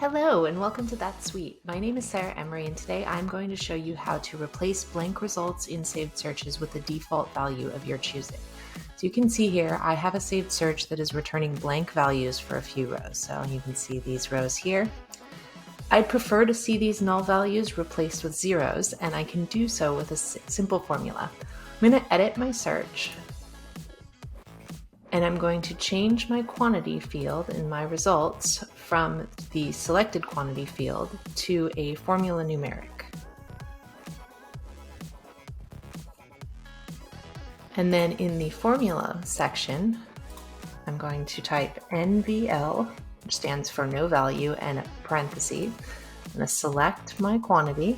Hello and welcome to That Suite. My name is Sarah Emery and today I'm going to show you how to replace blank results in saved searches with a default value of your choosing. So you can see here I have a saved search that is returning blank values for a few rows. So you can see these rows here. I'd prefer to see these null values replaced with zeros, and I can do so with a simple formula. I'm going to edit my search and I'm going to change my quantity field in my results from the selected quantity field to a formula numeric. And then in the formula section, I'm going to type NVL, which stands for no value, and a parenthesis. I'm going to select my quantity.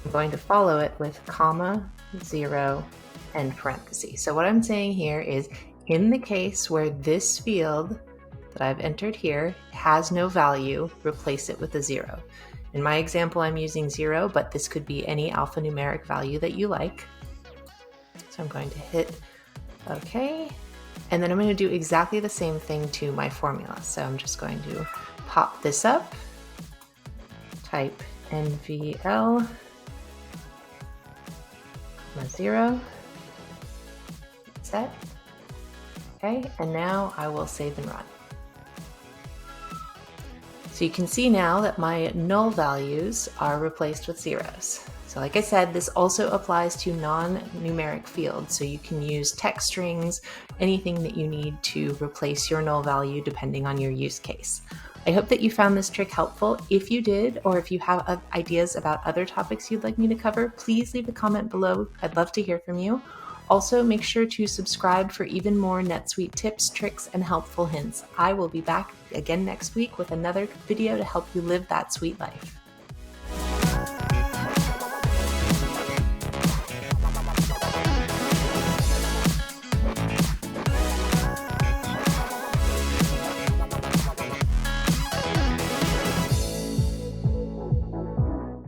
I'm going to follow it with comma, 0, and parentheses. So what I'm saying here is, in the case where this field that I've entered here has no value, replace it with a 0. In my example, I'm using 0, but this could be any alphanumeric value that you like. So I'm going to hit OK. And then I'm going to do exactly the same thing to my formula. So I'm just going to pop this up, type NVL, 0, set. Okay, and now I will save and run. So you can see now that my null values are replaced with zeros. So like I said, this also applies to non-numeric fields. So you can use text strings, anything that you need to replace your null value depending on your use case. I hope that you found this trick helpful. If you did, or if you have ideas about other topics you'd like me to cover, please leave a comment below. I'd love to hear from you. Also, make sure to subscribe for even more NetSuite tips, tricks, and helpful hints. I will be back again next week with another video to help you live that sweet life.